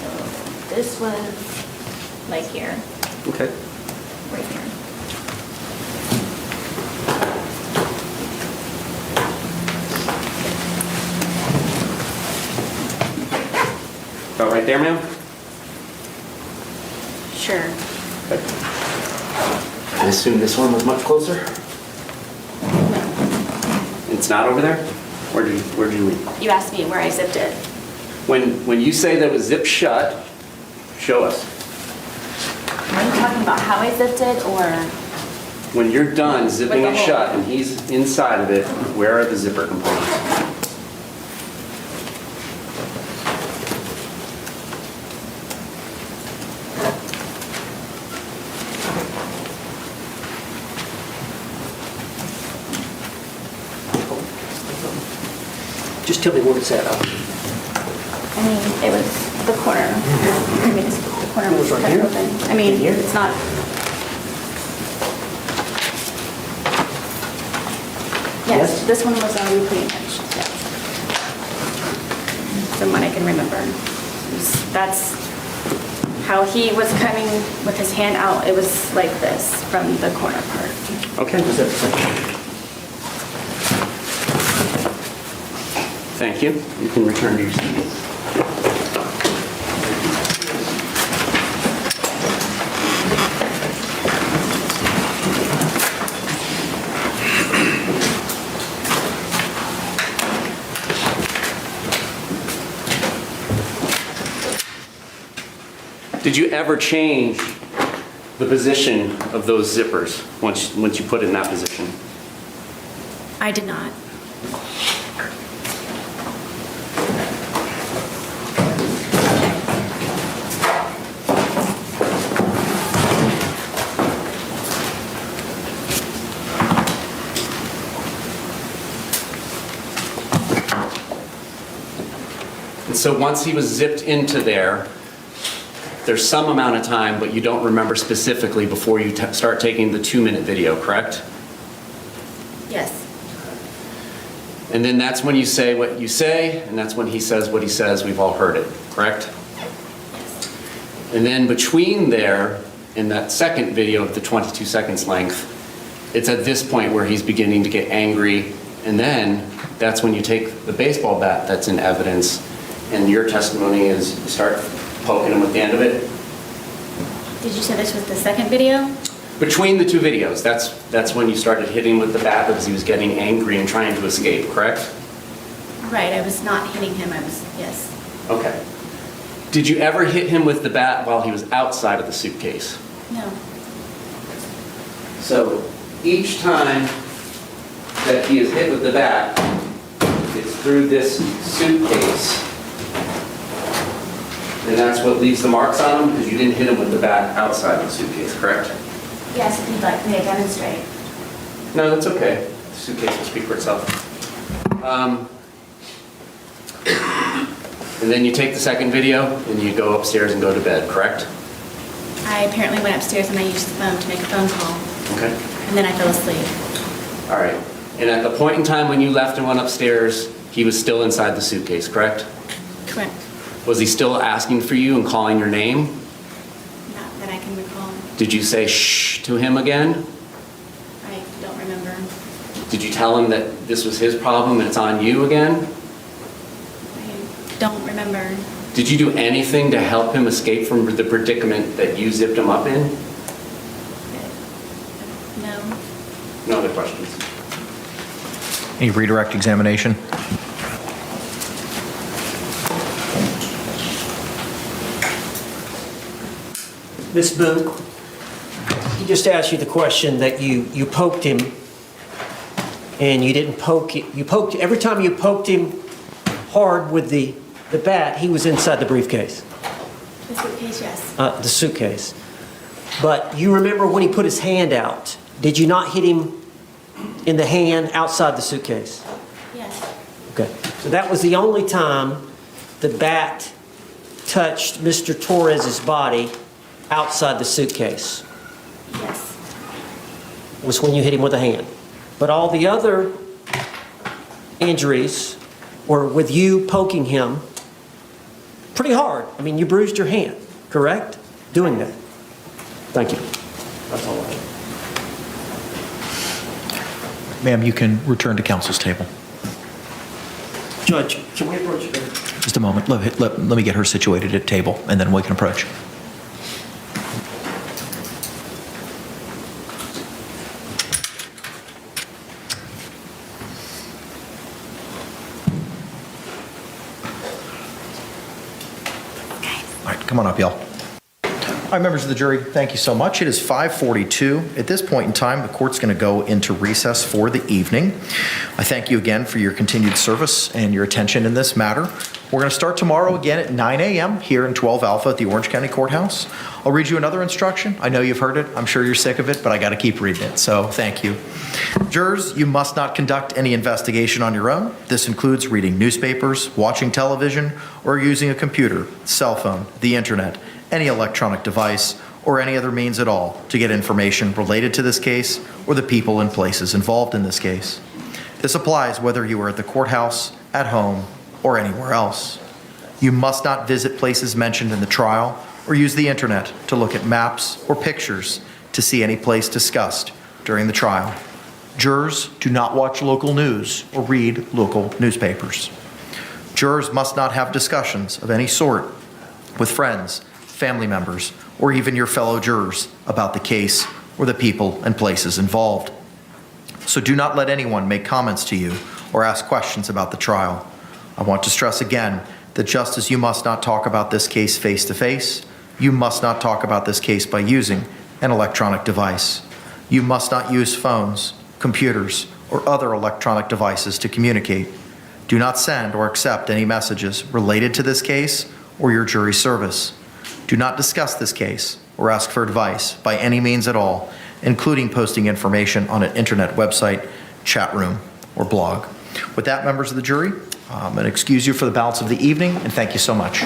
So this was like here, Okay. right here. About right there, ma'am? Sure. I assume this one was much closer? It's not over there? Where did you leave? You asked me where I zipped it. When you say that it was zipped shut, show us. Are you talking about how I zipped it or? When you're done zipping With the it hole. shut and he's inside of it, where are the zipper components? Just tell me where it's at. I mean, it was the corner. I mean, the corner It was was right kind here? of open. I mean, In here? it's not. Yes, this one was weekly intention, yes. From what I can remember. That's how he was coming with his hand out. It was like this from the corner part. Okay. Thank you. You can return to your seat. Did you ever change the position of those zippers once you put it in that position? I did not. And so once he was zipped into there, there's some amount of time, but you don't remember specifically before you start taking the 2-minute video, correct? Yes. And then that's when you say what you say, and that's when he says what he says. We've all heard it, correct? Yes. And then between there, in that second video of the 22 seconds length, it's at this point where he's beginning to get angry, and then that's when you take the baseball bat that's in evidence, and your testimony is you start poking him with the end of it. Did you say this was the second video? Between the two videos, that's when you started hitting with the bat because he was getting angry and trying to escape, correct? Right, I was not hitting him, yes. Okay. Did you ever hit him with the bat while he was outside of the suitcase? No. So each time that he is hit with the bat, it's through this suitcase. And that's what leaves the marks on him because you didn't hit him with the bat outside the suitcase, correct? Yes, if you'd like me to demonstrate. No, that's okay. The suitcase will speak for itself. And then you take the second video and you go upstairs and go to bed, correct? I apparently went upstairs and I used the phone to make a phone call. Okay. And then I fell asleep. All right. And at the point in time when you left and went upstairs, he was still inside the suitcase, correct? Correct. Was he still asking for you and calling your name? Not that I can recall. Did you say shh to him again? I don't remember. Did you tell him that this was his problem and it's on you again? I don't remember. Did you do anything to help him escape from the predicament that you zipped him up in? No. No other questions? Any redirect examination? Ms. Boone, he just asked you the question that you poked him and you didn't poke it. Every time you poked him hard with the bat, he was inside the briefcase. The suitcase, yes. The suitcase. But you remember when he put his hand out, did you not hit him in the hand outside the suitcase? Yes. Okay. So that was the only time the bat touched Mr. Torres's body outside the suitcase, Yes. was when you hit him with a hand. But all the other injuries were with you poking him pretty hard. I mean, you bruised your hand, correct? Doing that. Thank you. That's all I have. Ma'am, you can return to counsel's table. Judge, can we approach her? Just a moment. Let me get her situated at table, and then we can approach. All right, come on up, y'all. All right, members of the jury, thank you so much. It is 5:42. At this point in time, the court's going to go into recess for the evening. I thank you again for your continued service and your attention in this matter. We're going to start tomorrow again at 9 a.m. here in 12 Alpha at the Orange County Courthouse. I'll read you another instruction. I know you've heard it. I'm sure you're sick of it, but I got to keep reading it, so thank you. Jurors, you must not conduct any investigation on your own. This includes reading newspapers, watching television, or using a computer, cell phone, the internet, any electronic device, or any other means at all to get information related to this case or the people and places involved in this case. This applies whether you are at the courthouse, at home, or anywhere else. You must not visit places mentioned in the trial or use the internet to look at maps or pictures to see any place discussed during the trial. Jurors do not watch local news or read local newspapers. Jurors must not have discussions of any sort with friends, family members, or even your fellow jurors about the case or the people and places involved. So do not let anyone make comments to you or ask questions about the trial. I want to stress again that just as you must not talk about this case face-to-face, you must not talk about this case by using an electronic device. You must not use phones, computers, or other electronic devices to communicate. Do not send or accept any messages related to this case or your jury service. Do not discuss this case or ask for advice by any means at all, including posting information on an internet website, chat room, or blog. With that, members of the jury, I'm going to excuse you for the balance of the evening, and thank you so much.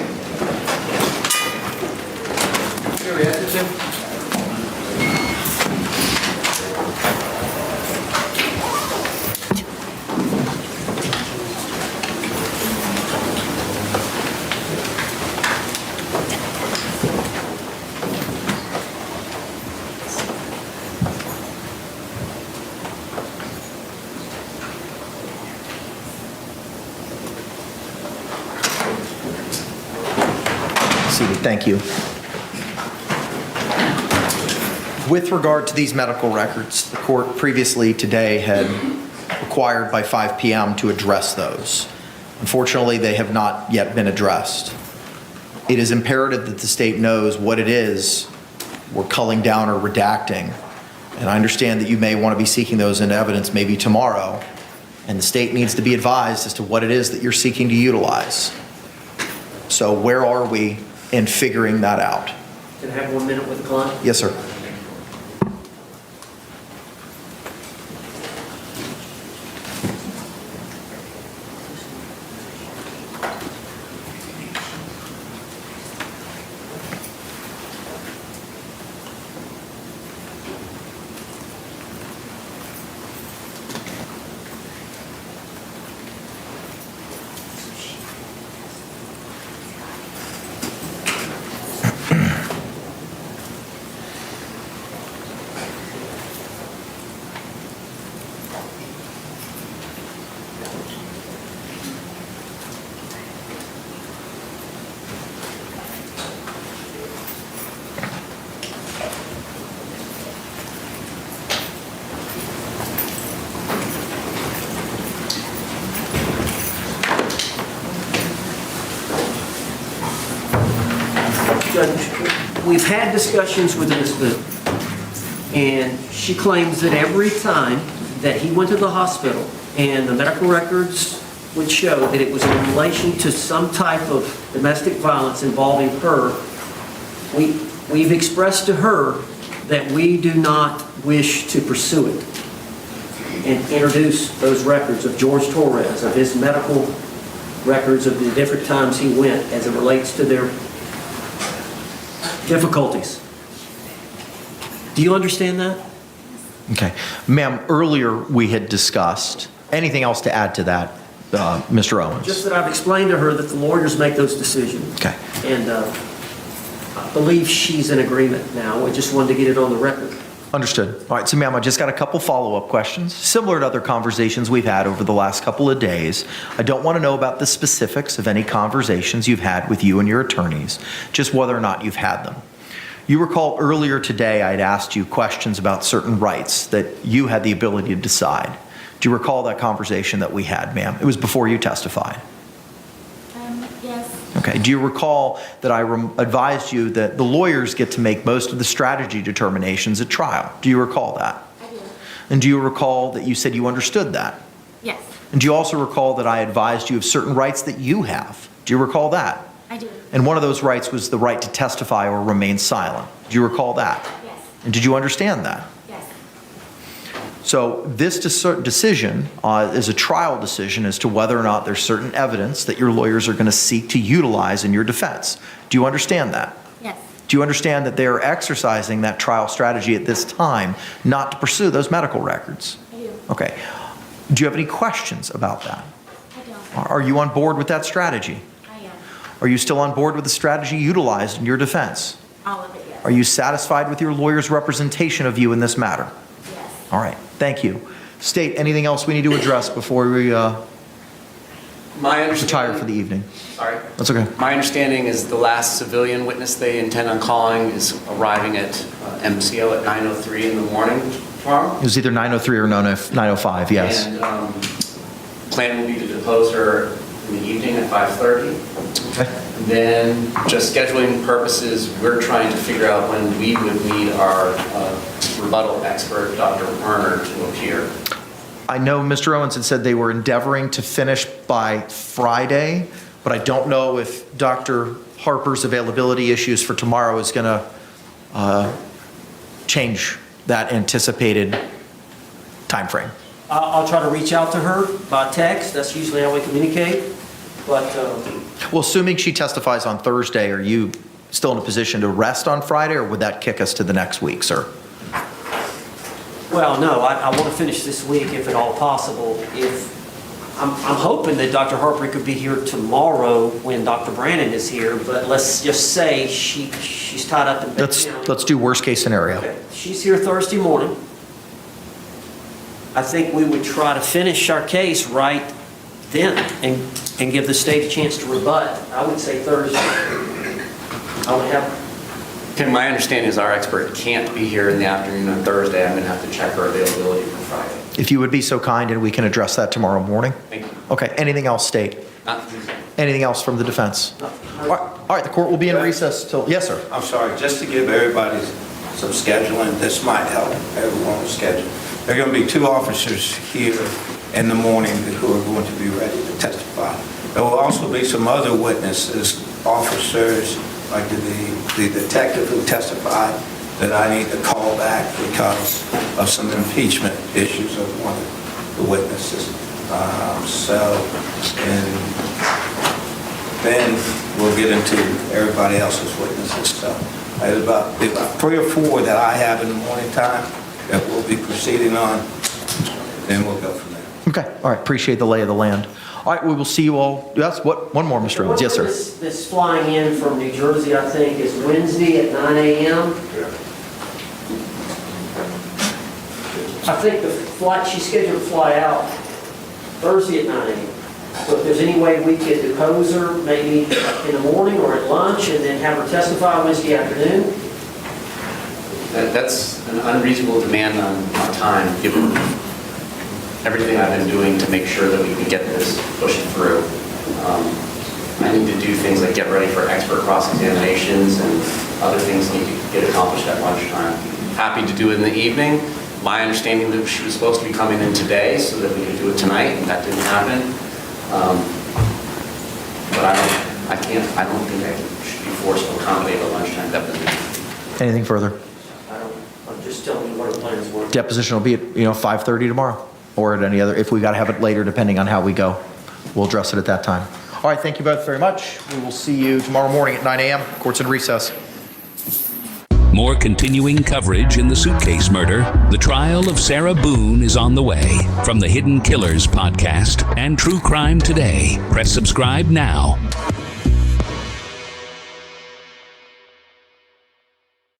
Thank you. With regard to these medical records, the court previously today had required by 5 p.m. to address those. Unfortunately, they have not yet been addressed. It is imperative that the state knows what it is we're culling down or redacting. And I understand that you may want to be seeking those into evidence maybe tomorrow, and the state needs to be advised as to what it is that you're seeking to utilize. So where are we in figuring that out? Can I have 1 minute with the client? Yes, sir. Judge, we've had discussions with Ms. Boone, and she claims that every time that he went to the hospital and the medical records would show that it was in relation to some type of domestic violence involving her, we've expressed to her that we do not wish to pursue it and introduce those records of Jorge Torres, of his medical records of the different times he went as it relates to their difficulties. Do you understand that? Okay. Ma'am, earlier we had discussed, anything else to add to that, Mr. Owens? Just that I've explained to her that the lawyers make those decisions. Okay. And I believe she's in agreement now. I just wanted to get it on the record. Understood. All right, so ma'am, I just got a couple follow-up questions, similar to other conversations we've had over the last couple of days. I don't want to know about the specifics of any conversations you've had with you and your attorneys, just whether or not you've had them. You recall earlier today I had asked you questions about certain rights that you had the ability to decide. Do you recall that conversation that we had, ma'am? It was before you testified. Yes. Okay. Do you recall that I advised you that the lawyers get to make most of the strategy determinations at trial? Do you recall that? I do. And do you recall that you said you understood that? Yes. And do you also recall that I advised you of certain rights that you have? Do you recall that? I do. And one of those rights was the right to testify or remain silent. Do you recall that? Yes. And did you understand that? Yes. So this decision is a trial decision as to whether or not there's certain evidence that your lawyers are going to seek to utilize in your defense. Do you understand that? Yes. Do you understand that they are exercising that trial strategy at this time not to pursue those medical records? I do. Okay. Do you have any questions about that? I don't. Are you on board with that strategy? I am. Are you still on board with the strategy utilized in your defense? All of it, yes. Are you satisfied with your lawyer's representation of you in this matter? Yes. All right, thank you. State, anything else we need to address before we My retire understanding. for the evening? Sorry. That's okay. My understanding is the last civilian witness they intend on calling is arriving at MCO at 9:03 in the morning tomorrow. It was either 9:03 or 9:05, yes. And plan will be to depose her in the evening at 5:30. Okay. Then, just scheduling purposes, we're trying to figure out when we would need our rebuttal expert, Dr. Werner, to appear. I know Mr. Owens had said they were endeavoring to finish by Friday, but I don't know if Dr. Harper's availability issues for tomorrow is going to change that anticipated timeframe. I'll try to reach out to her by text. That's usually how we communicate. But Well, assuming she testifies on Thursday, are you still in a position to rest on Friday, or would that kick us to the next week, sir? well, no, I want to finish this week if at all possible. If I'm hoping that Dr. Harper could be here tomorrow when Dr. Brannon is here, but let's just say she's tied up in Benton County. Let's do worst case scenario. Okay. She's here Thursday morning. I think we would try to finish our case right then and give the state a chance to rebut. I would say Thursday. I would have, Tim, my understanding is our expert can't be here in the afternoon on Thursday. I'm going to have to check her availability for Friday. If you would be so kind, and we can address that tomorrow morning. Thank you. Okay, anything else, State? Anything else from the defense? All right, the court will be in recess till, yes, sir. I'm sorry, just to give everybody some scheduling, this might help everyone with schedule. There are going to be 2 officers here in the morning who are going to be ready to testify. There will also be some other witnesses, officers, like the detective who testified, that I need to call back because of some impeachment issues of one of the witnesses. And then we'll get into everybody else's witnesses. So there's about 3 or 4 that I have in the morning time that we'll be proceeding on, then we'll go from there. Okay, all right, appreciate the lay of the land. All right, we will see you all, yes, one more, Mr. Owens, yes, sir. This flying in from New Jersey, I think, is Wednesday at 9 a.m. I think the flight, she's scheduled to fly out Thursday at 9 a.m. So if there's any way we could depose her, maybe in the morning or at lunch, and then have her testify Wednesday afternoon. That's an unreasonable demand on time, given everything I've been doing to make sure that we can get this pushed through. I need to do things like get ready for expert cross-examinations, and other things need to get accomplished at lunchtime. Happy to do it in the evening. My understanding that she was supposed to be coming in today so that we could do it tonight, and that didn't happen. But I don't think I should be forced to accommodate a lunchtime deposition. Anything further? I'm just telling you what our plans were. Deposition will be at, 5:30 tomorrow, or at any other, if we got to have it later, depending on how we go. We'll address it at that time. All right, thank you both very much. We will see you tomorrow morning at 9 a.m. Court's in recess. More continuing coverage in the suitcase murder. The trial of Sarah Boone is on the way. From the Hidden Killers podcast and True Crime Today. Press subscribe now.